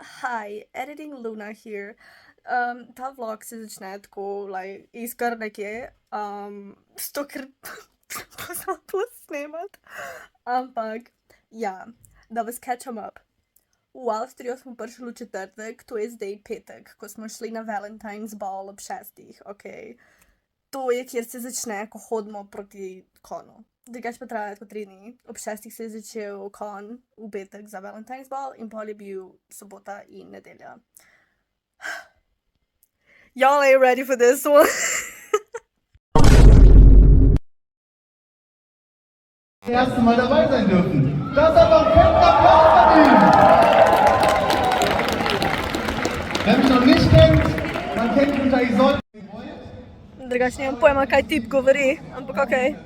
Hi, Editing Luna here. Ta vlog se začne tako, iz kar nekje, zato ker pozabila snemat. Ampak, ja, da vas catcham up. V Avstrijo smo prišli v četrtek, to je zdaj petek, ko smo šli na Valentine's ball ob 6, ok. To je, kjer se začne, ko hodimo proti konu. Drugač pa traja tako 3 dni. Ob 6 se je začel kon v petek za Valentine's ball in pol je bil sobota in nedelja. Y'all ain't ready for this one. Das erste Mal dabei sein dürfen. Das aber einen fetten Applaus verdient. Wer mich noch nicht kennt, man kennt mich unter Isolde. Drugač nimam pojma, kaj tip govori, ampak okej.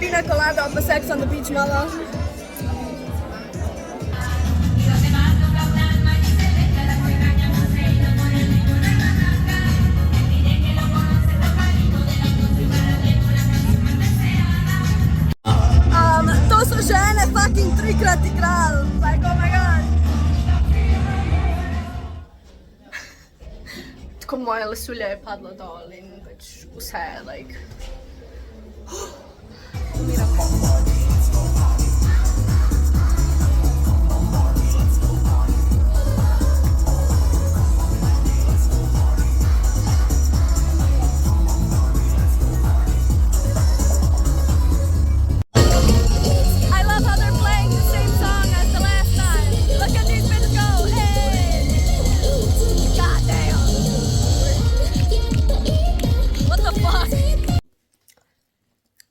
Pina colada off the Sex on the Beach, mama. To so žene fucking 3-krat igrali. Like, oh my god. Tako moje lasulje je padlo dol in pač vse, like...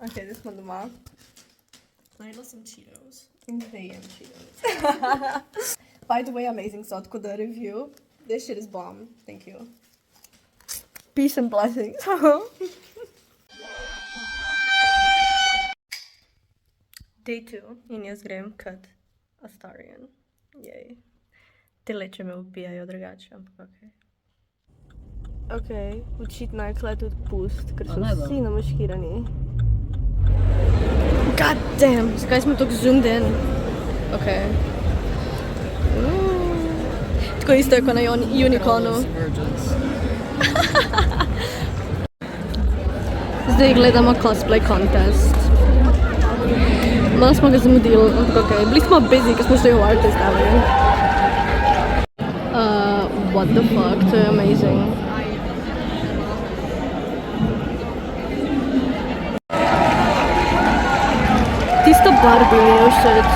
Okay, this one doma. Najedla some Cheetos. They am Cheetos. By the way, amazing sladko the review. This shit is bomb. Thank you. Peace and blessings. Day 2. In jaz grem kat Astarian. Yay. Te leče me ubijajo drugače, ampak okej. Okej, očitno je kle tudi pust, ker so vsi namaškirani. God damn, zakaj smo tako zoomed in? Okej. Tako isto je kot na Uniconu. Zdaj gledamo cosplay contest. Malo smo ga zamudili, ampak okej. Bili smo busy, ker smo šli v Artist Alley. What the fuck, to je amazing. Tisto Barbie mi je všeč.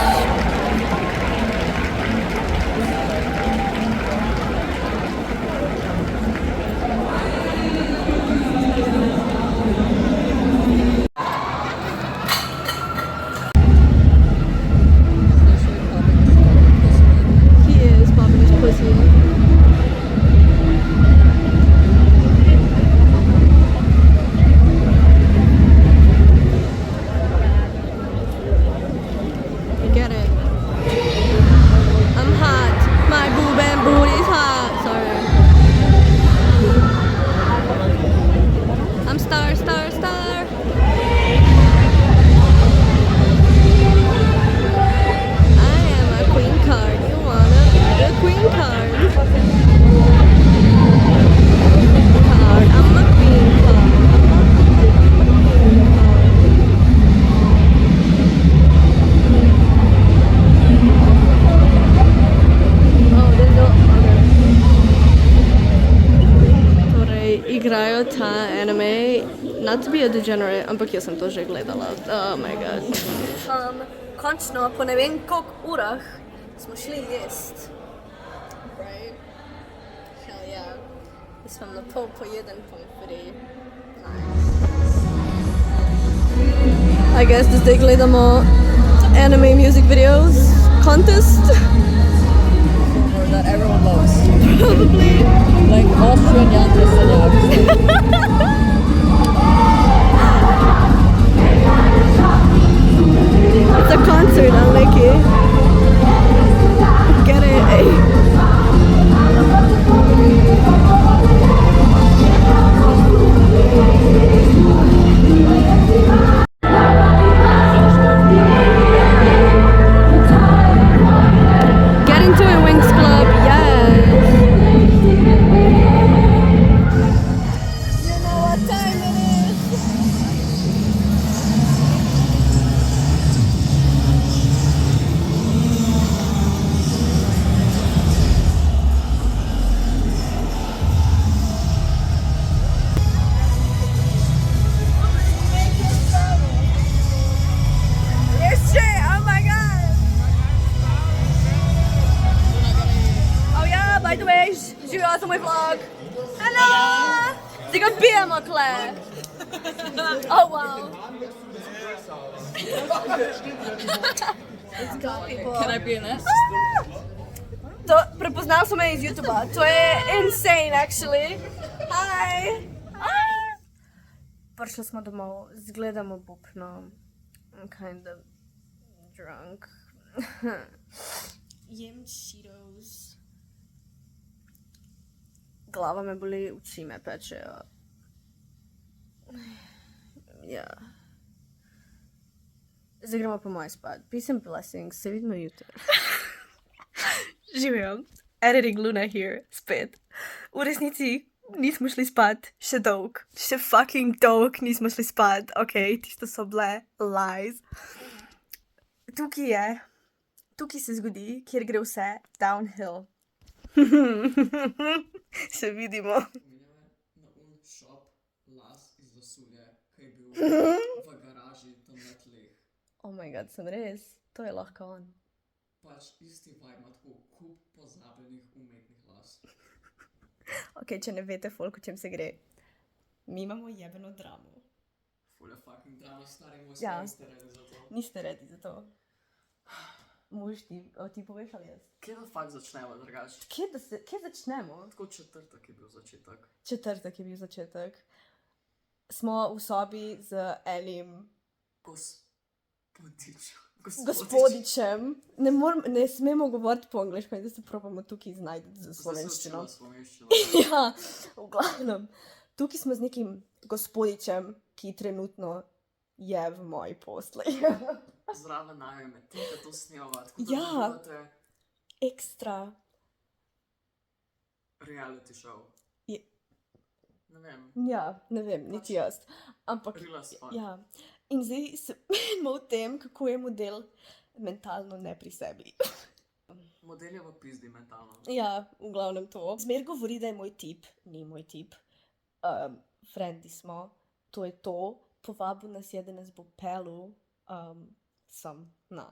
He is popping his pussy. Get it. I'm hot. My boob and booty's hot. Sorry. I'm star, star, star. I am a queen card. You wanna be the queen card? Card. I'm a queen card. Torej, igrajo ta anime, not to be a degenerate, ampak jaz sem to že gledala. Oh my god. Končno, po ne vem koliko urah, smo šli jest. Right? Hell yeah. Jaz sem na pol pojeden pomfri. I guess da zdaj gledamo anime music videos contest. That everyone loves. Probably. Like Austrian Jantis and It's a concert, I like it. Get it, eh? Get into it, Wings Club, yes! You know what time it is? Yes, shit! Oh my god! Oh yeah, by the way, živijo sem moj vlog. Hello! Zdaj ga pijemo, Claire. Oh wow. Can I be in this? To, prepoznal so me iz YouTubea. To je insane, actually. Hi! Hi! Prišli smo domov, zgledamo bupno. I'm kind of drunk. Jem Cheetos. Glava me boli, oči me pečejo. Ja. Zdaj gremo po moj spat. Peace and blessings, se vidimo jutri. Živijo. Editing Luna here, spet. V resnici nismo šli spat še dolg. Še fucking dolg nismo šli spat. Ok, tisto so bile lies. Tukaj je. Tukaj se zgodi, kjer gre vse downhill. Se vidimo. Na un shop las iz Zasulje, ki je bil v garaži tam na tleh. Oh my god, sem res. To je lahko on. Pač isti vibe ima tako kup pozabljenih umetnih las. Ok, če ne veste, folk, o čem se gre. Mi imamo jebeno dramo. Ful je fucking drama, stari moj, Ja. niste redi za to. Niste redi za to. Mož ti poveš ali jaz? Kje da fakt začnemo drugače? Kje začnemo? Tako četrtek je bil začetek. Četrtek je bil začetek. Smo v sobi z enim. Gospodičem. gospodičem. Ne smemo govoriti po angliško, da se probamo tukaj znajti z slovenščino. Ja, v glavnem. Tukaj smo z nekim gospodičem, ki trenutno je v moji posli. Zraven naj me, ti da to snemava. Ja. Ekstra. Reality show. Ne vem. Ja, ne vem, niti jaz. Ampak, Real as fuck. ja. In zdaj se menimo o tem, kako je model mentalno ne pri sebi. Model je v pizdi mentalno. Ja, v glavnem to. Zmer govori, da je moj tip, ni moj tip. Frendi smo, to je to. Povabil nas je, da nas bo pelil sem na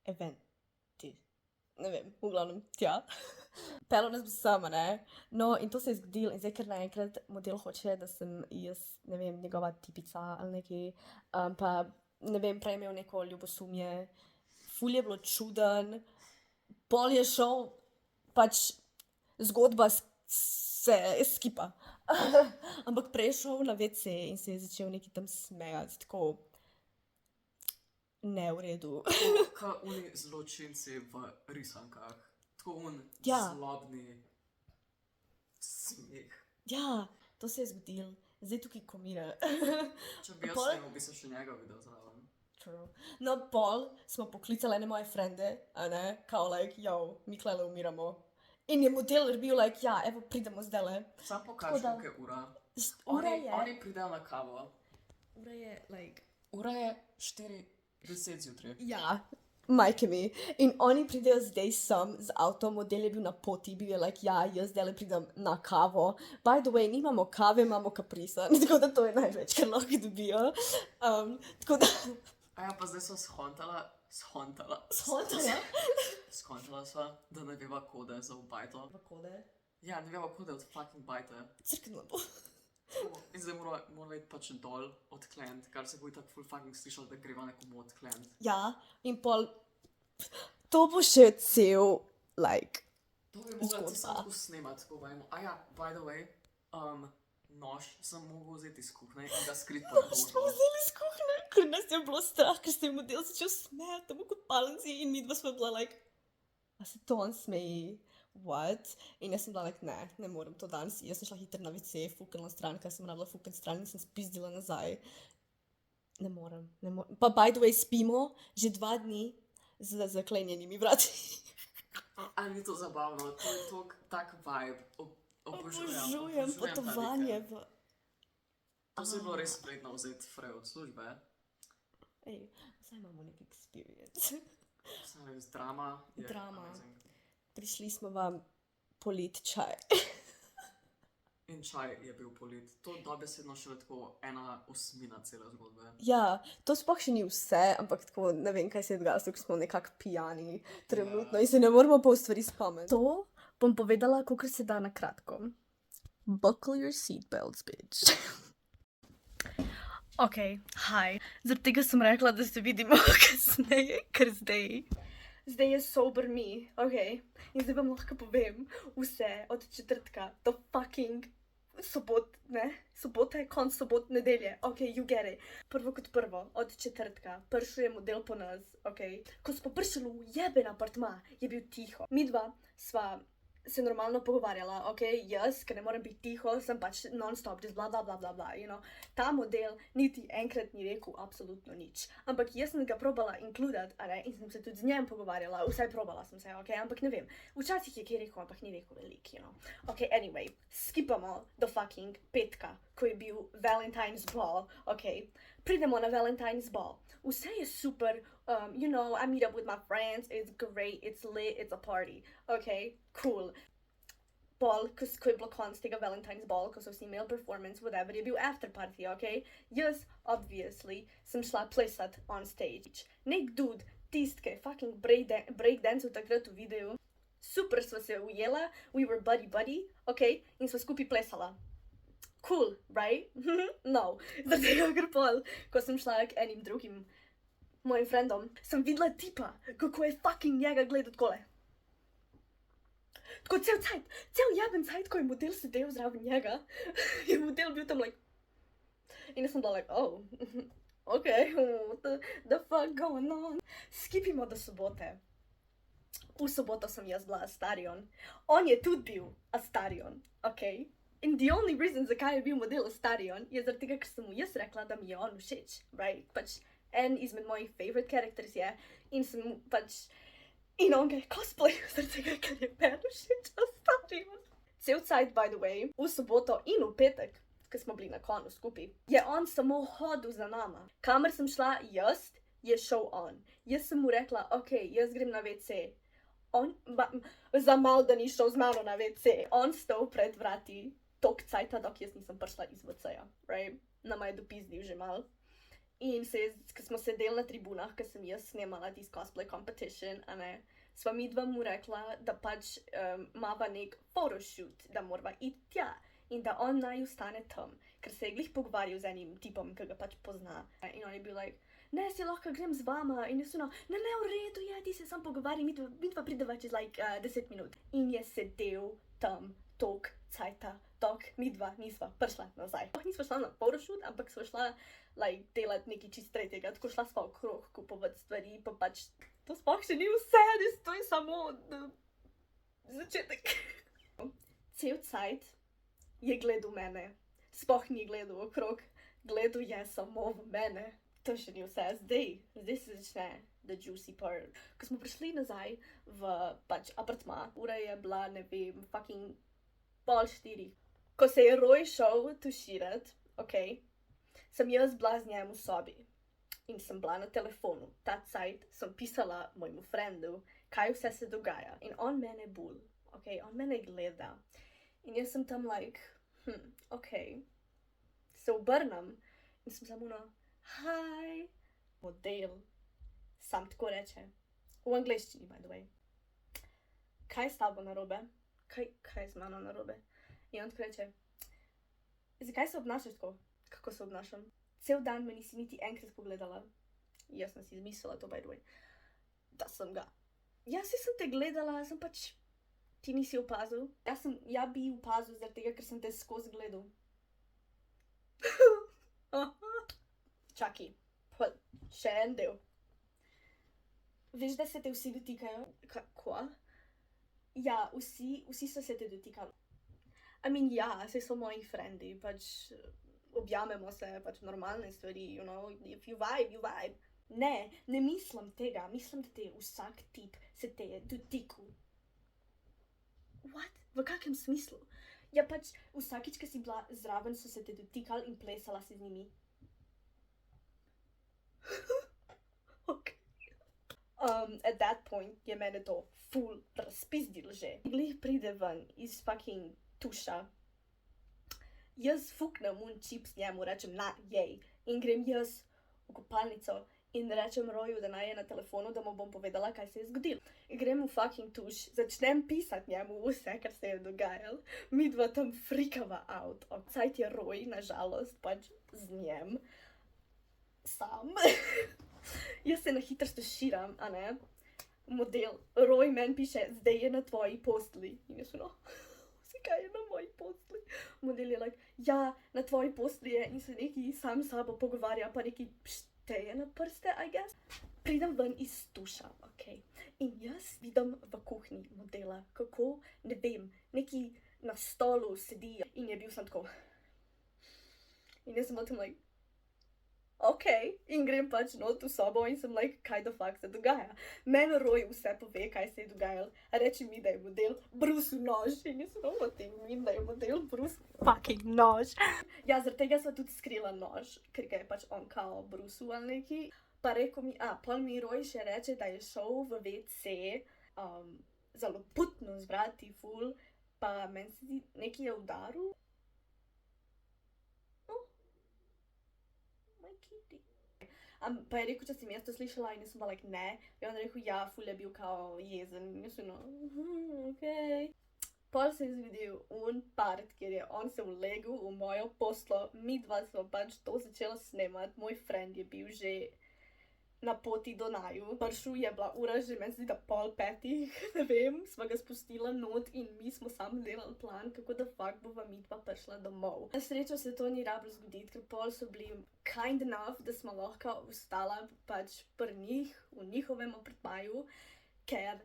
eventi. Ne vem, v glavnem tja. Pelil nas bo sama, ne? No, in to se je zgodilo in zdaj, ker naenkrat model hoče, da sem jaz, ne vem, njegova tipica ali nekaj, pa, ne vem, prej imel neko ljubosumje, ful je bilo čuden, pol je šel, pač zgodba se skipa. Ampak prej je šel na WC in se je začel nekaj tam smejati, tako ne v redu. Kot oni zločinci v risankah. Tako Ja. zlobni smeh. Ja, to se je zgodilo. Zdaj tukaj komira. Če bi jaz Pol- snemal, bi se še njega videl zraven. True. No, pol smo poklicali ene moje frende, a ne, kao like, yo, mi klele umiramo. In je model bil like, ja, evo, pridemo zdajle. Sam Tako pokaži, da- koliko je ura. Ura Oni, je, oni pridejo na kavo. ura je, like, Ura je 4:10 zjutraj. ja, majke mi. In oni pridejo zdaj sem z avtom, model je bil na poti, bil je like, ja, jaz zdajle pridem na kavo. By the way, nimamo kave, imamo kaprisa, tako da to je največ, kar lahko dobijo. Tako da, A ja, pa zdaj so skontala, skontala sva, da ne veva kode za bajto. v kode, Ja, ne veva kode od fucking bajte. crknila bo. In zdaj mora iti pač dol odklent, kar se bo tako full fucking slišal, da greva nekomu odklent. Ja, in pol, to bo še cel, like, To bi mogla ti Zgodba. samo tako snemati, povejmo. A ja, by the way, nož sem mogel vzeti iz kuhne in ga skrit pod smo kožo. vzeli iz kuhne, ker nas je bilo strah, ker se je model začel smejati, tam v kopalnici in midva smo bila like, a se to on smeji? What? In jaz sem bila like, ne morem to danes. Jaz sem šla hitro na WC, fuknila stran, ker sem rabila fukniti stran in sem spizdila nazaj. Ne morem. Pa by the way, spimo že 2 dni z zaklenjenimi vrati. A ni to zabavno, to je tak vibe. Obožujem potovanje v... To se je bilo res vredno vzeti frej od službe. Ej, zdaj imamo nek experience. Sem res drama. Je Drama. amazing. Prišli smo vam polit čaj. In čaj je bil polit. To dobesedno še tako 1/8 cele zgodbe. Ja, to sploh še ni vse, ampak tako ne vem, kaj se je dogajalo, ker smo nekako pijani trenutno in se ne moramo pol stvari spomniti. To bom povedala, kolikor se da na kratko. Buckle your seatbelts, bitch. Ok, hi. Zaradi tega sem rekla, da se vidimo kasneje, ker zdaj je sober me, ok? In zdaj vam lahko povem vse od četrtka do fucking sobota je konc sobot, nedelje, ok, you get it. Prvo kot prvo, od četrtka, prišel je model po nas, ok? Ko smo prišli v jeben apartma, je bil tiho. Midva sva se normalno pogovarjala, ok, jaz, ker ne morem biti tiho, sem pač non-stop, just bla bla bla bla bla, you know. Ta model niti enkrat ni rekel absolutno nič. Ampak jaz sem ga probala inkludati, a ne, in sem se tudi z njem pogovarjala, vsaj probala sem se, ok, ampak ne vem. Včasih je kaj rekel, ampak ni rekel veliko, you know. Ok, anyway, skipamo do fucking petka, ko je bil Valentine's ball, ok. Pridemo na Valentine's ball. Vse je super, you know, I meet up with my friends, it's great, it's lit, it's a party, ok, cool. Pol, ko je bilo konc tega Valentine's ball, ko so vsi imeli performance, whatever, je bil after party, ok? Jaz, obviously, sem šla plesat on stage. Nek dude, tist, ki je fucking breakdance takrat v videu, super sva se ujela, we were buddy, ok? In sva skupaj plesala. Cool, right? No, zaradi tega, ker pol, ko sem šla k enim drugim mojim frendom, sem videla tipa, kako je fucking njega gledal takole. Tako cel jaben cajt, ko je model sedel zraven njega, je model bil tam like... In jaz sem bila like, oh, ok, what the fuck going on? Skipimo do sobote. V soboto sem jaz bila Astarion. On je tudi bil Astarion, ok? In the only reason, zakaj je bil model Astarion, je zaradi tega, ker sem mu jaz rekla, da mi je on všeč, right? Pač en izmed mojih favorite characters je in sem mu pač... In on ga je cosplayal zaradi tega, ker je meni všeč Astarion. Cel cajt, by the way, v soboto in v petek, ko smo bili na konu skupaj, je on samo hodil za nama. Kamor sem šla jaz, je šel on. Jaz sem mu rekla, ok, jaz grem na WC. On, za mal, da ni šel z mano na WC. On stal pred vrati tok cajta, dok jaz nisem prišla iz WC-ja, right? Nama je dopizdil že mal. In ko smo sedeli na tribunah, ko sem jaz snemala tisti cosplay competition, a ne, sva midva mu rekla, da pač mava nek photoshoot, da morava iti tja in da on naj ostane tam, ker se je glih pogovarjal z enim tipom, ki ga pač pozna. In on je bil like, ne, si lahko grem z vama. In jaz sem ne, v redu je, ti se sam pogovarjaj, midva prideva čez like 10 minut. In je sedel tam tok cajta, dok midva nisva prišla nazaj. Nisva šla na photoshoot, ampak sva šla like delati nekaj čist tretjega, tako šla sva okrog kupovati stvari, pa pač to sploh še ni vse, to je samo začetek. Cel cajt je gledal mene, sploh ni gledal okrog, gledal je samo v mene. To še ni vse, zdaj se začne the juicy part. Ko smo prišli nazaj v pač apartma, ura je bila, ne vem, fucking 3:30. Ko se je Roy šel tuširat, ok, sem jaz bila z njem v sobi in sem bila na telefonu. Ta cajt sem pisala mojemu frendu, kaj vse se dogaja in on mene bul, ok, on mene gleda. In jaz sem tam like, ok, se obrnem in sem samo hi, model, sam tako reče, v angleščini, by the way. Kaj je s tabo narobe? Kaj je z mano narobe? In on tako reče, zakaj se obnašaš tako? Kako se obnašam? Cel dan me nisi niti enkrat pogledala. Jaz sem si izmislila to, by the way, da sem ga. Jaz sem te gledala, sem pač, ti nisi opazil. Ja bi opazil zaradi tega, ker sem te skozi gledal. Čakaj, še en del. Veš, da se te vsi dotikajo? Kako? Ja, vsi so se te dotikali. I mean, ja, saj so moji frendi, pač objamemo se, pač normalne stvari, you know, if you vibe, you vibe. Ne mislim tega, mislim, da te vsak tip se te je dotikal. What? V kakem smislu? Ja, pač vsakič, ko si bila zraven, so se te dotikali in plesala si z njimi. Ok. At that point je mene to ful razpizdil že. Glih pride ven iz fucking tuša. Jaz fuknem un čips njemu, rečem na, jej. In grem jaz v kopalnico in rečem Roju, da naj je na telefonu, da mu bom povedala, kaj se je zgodilo. Grem v fucking tuš, začnem pisati njemu vse, kar se je dogajalo. Midva tam frikava out. Cajt je Roj, nažalost, pač z njem. Sam. Jaz se na hitro stuširam, a ne? Model, Roy meni piše, zdaj je na tvoji postli. In jaz zakaj je na moji postli? Model je like, ja, na tvoji postli je in se neki sam s sabo pogovarja, pa neki šteje na prste, I guess. Pridem ven iz tuša, ok. In jaz vidim v kuhinji modela, kako, ne vem, neki na stolu sedi in je bil sem tako. In jaz sem tam like, ok, in grem pač not v sobo in sem like, kaj the fuck se dogaja. Meni Roy vse pove, kaj se je dogajalo. Reči mi, da je model brusil nož. In jaz sem potem, da je model brusil fucking nož. Ja, zaradi tega sva tudi skrila nož, ker ga je pač on kao brusil ali neki. Pa rekel mi, pol mi Roy še reče, da je šel v WC zelo putno zvrati ful, pa meni se zdi, neki je udaril. Pa je rekel, če si mi jaz to slišala in jaz sem pa like, ne. In on rekel, ja, ful je bil kao jezen. In jaz sem ok. Pol se je zgodil un part, kjer je on se ulegel v mojo poslo. Mi dva smo pač to začela snemati. Moj friend je bil že na poti do naju. Prišel je bila ura že, meni se zdi, da 4:30, ne vem, sva ga spustila not in mi smo sam delali plan, kako da fakt bova midva prišla domov. Na srečo se to ni rabilo zgoditi, ker pol so bili kind enough, da smo lahko ostala pač pri njih, v njihovem apartmaju, ker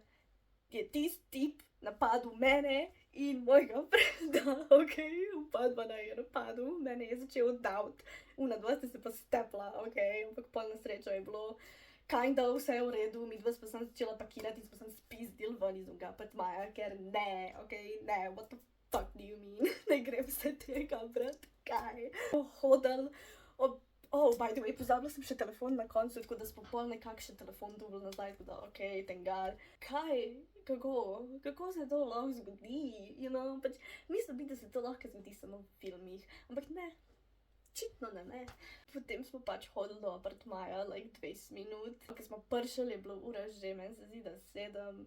je tisti tip napadel mene in mojega frenda, okej, oba naj je napadel, mene je začel davt, dva sta se pa stepla, okej, ampak pol na srečo je bilo kinda vse v redu, midva sva sem začela pakirati in smo sem spizdil ven iz onega apartmaja, ker ne, okej, ne, what the fuck do you mean? Ne grem se tega, brat, kaj? Hodil, by the way, pozabila sem še telefon na koncu, tako da smo pol nekak še telefon dobil nazaj, tako da okej, thank God. Kaj? Kako se to lahko zgodi? You know, pač mislim bi, da se to lahko zgodi samo v filmih, ampak ne. Očitno ne. Potem smo pač hodili do apartmaja, like 20 minut. Ko smo prišli, je bilo ura že, meni se zdi, da 7.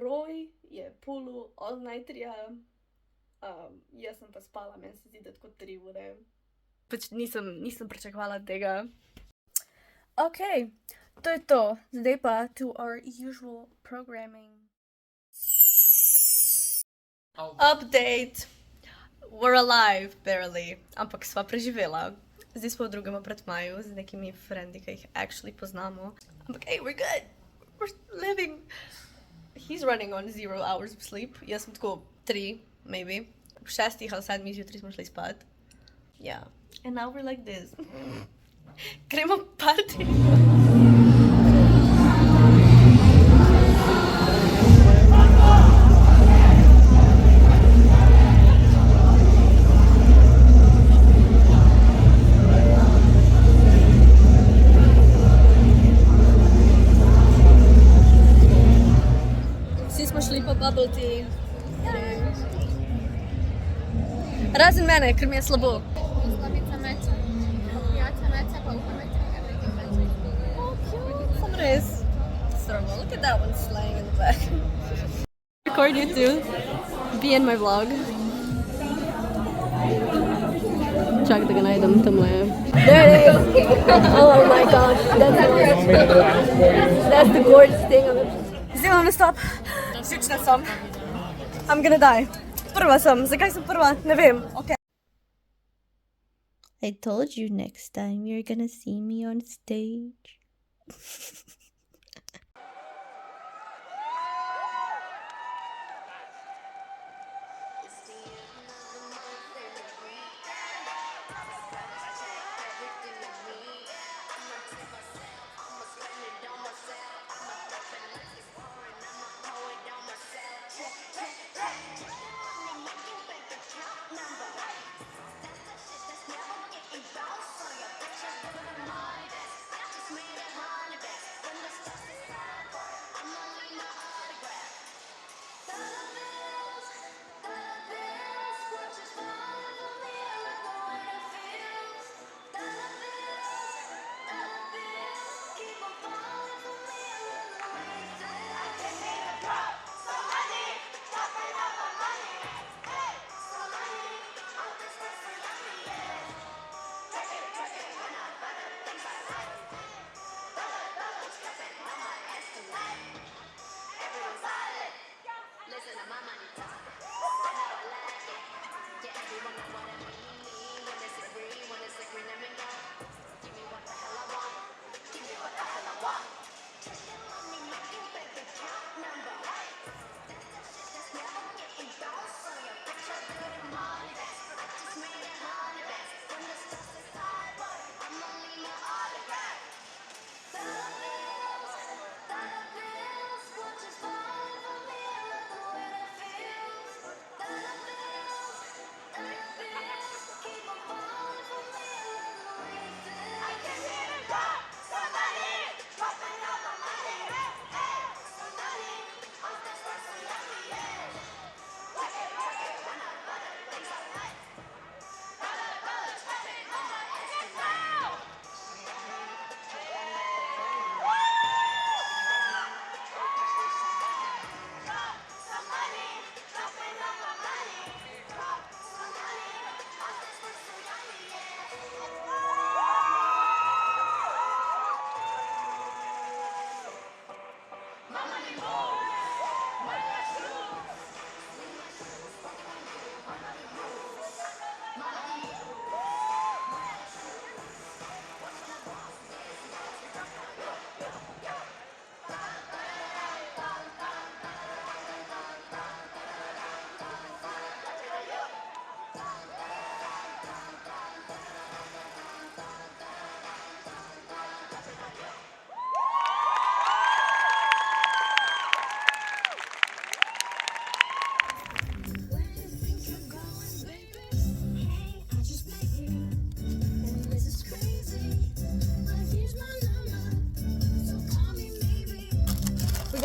Roy je pulil all nighterja, jaz sem pa spala, meni se zdi, da tako 3 ure. Pač nisem pričakovala tega. Ok, to je to. Zdaj pa to our usual programming. Update! We're alive, barely. Ampak sva preživela. Zdaj smo v drugem apartmaju z nekimi frendi, ki jih actually poznamo. Ampak hey, we're good! We're living! He's running on 0 hours of sleep. Jaz sem tako 3, maybe. V 6 ali 7 zjutraj smo šli spat. Yeah. And now we're like this. Gremo party. Vsi smo šli po bubble tea. Razen mene, ker mi je slabo. Res. Look at that one slaying in the back. Record you too. Be in my vlog. Čak, da ga najdem tamle. There it is! Oh my gosh, that's the gorgeous thing of it. Zdaj imam nastop. Živčna sem. I'm gonna die. Prva sem. Zakaj sem prva? Ne vem. Okay. I told you next time you're gonna see me on stage.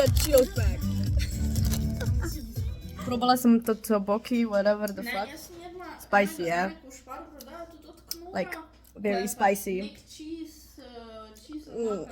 got chills back. Probala sem to tteokbokki, whatever the fuck. Jaz sem jedla Spicy, ja. enega v Šparu prodajo tudi od Knora. Like, very spicy. Nek cheese, Mm.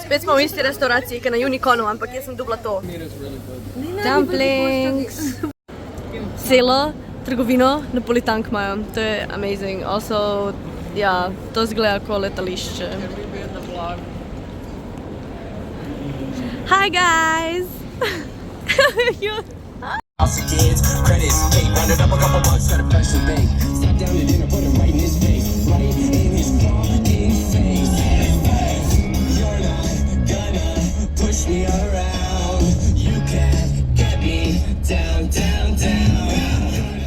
Spet smo v isti restauraciji, ki je na Uniconu, ampak jaz sem dobila to. Dumplings. Celo trgovino Napolitank imajo, to je amazing. Also, ja, to zgleda kot letališče. Hi guys! House of kids, credits, hey, rounded up a couple bucks, got a special bake. Sat down to dinner, put it right in his face, right in his fucking face. You're not gonna push me around. You can't get me down, down, down.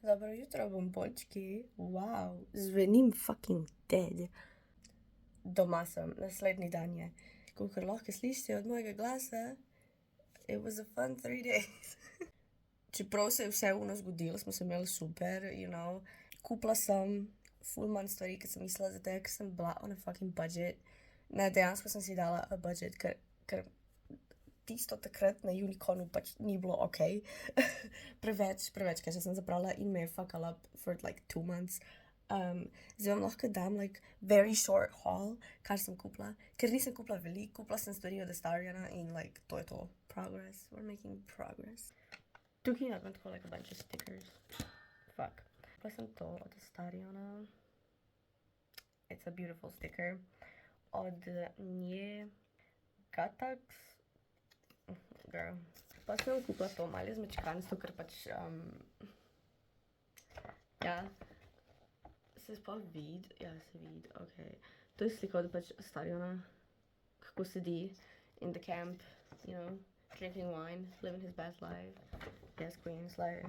Dobro jutro, bombončki. Wow, zvenim fucking dead. Doma sem, naslednji dan je. Kakor lahko slišite od mojega glasa, it was a fun 3 days. Čeprav se je vse uno zgodilo, smo se imeli super, you know. Kupila sem ful manj stvari, ki sem mislila, zato ker sem bila on a fucking budget. Ne, dejansko sem si dala a budget, ker tisto takrat na Uniconu pač ni bilo ok. preveč, ker sem zabrala in me je fuckal up for like 2 months. Zdaj vam lahko dam like very short haul, kar sem kupila, ker nisem kupila veliko, kupila sem stvari od Astariana in like to je to. Progress, we're making progress. Tukaj imam tako like a bunch of stickers. Fuck. Kupila sem to od Astariana. It's a beautiful sticker. Od nje Gatax. Girl. Pa sem kupila to malo zmečkanstvo, ker pač ja. Se sploh vidi? Ja, se vidi, ok. To je slika od pač Astariana, kako sedi in the camp, you know, drinking wine, living his best life. Yes, queen, like.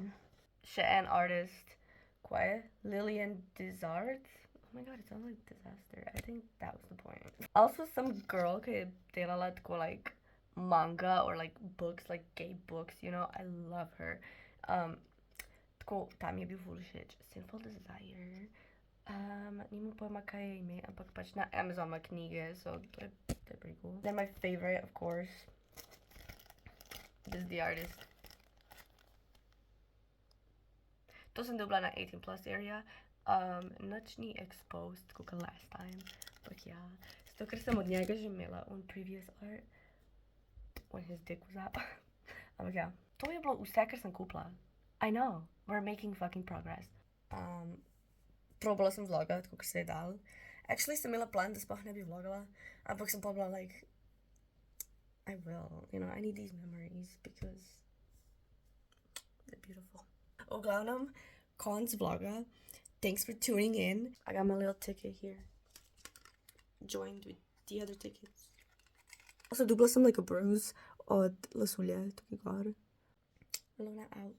Še en artist, kaj je? Lillian Desart? Oh my god, it sounds like disaster. I think that was the point. Also, some girl ki je delala tako like manga or like books, like gay books, you know, I love her. Tako, tam je bil ful všeč. Sinful Desire. Nimam pojma, kaj je ime, ampak pač na Amazon ima knjige, so to je pretty cool. Then my favorite, of course, is the artist. To sem dobila na 18+ area. Nič ni exposed, kot last time, ampak ja. Zato, ker sem od njega že imela on previous art, when his dick was out. Ampak ja, to je bilo vse, kar sem kupila. I know, we're making fucking progress. Probala sem vlogat, kako se je dal. Actually sem imela plan, da sploh ne bi vlogala, ampak sem pa bila like, I will, you know, I need these memories because they're beautiful. V glavnem, konc vloga. Thanks for tuning in. I got my little ticket here. Joined with the other tickets. Also, dobila sem like a bruise od lasulje tukaj gor. Luna out.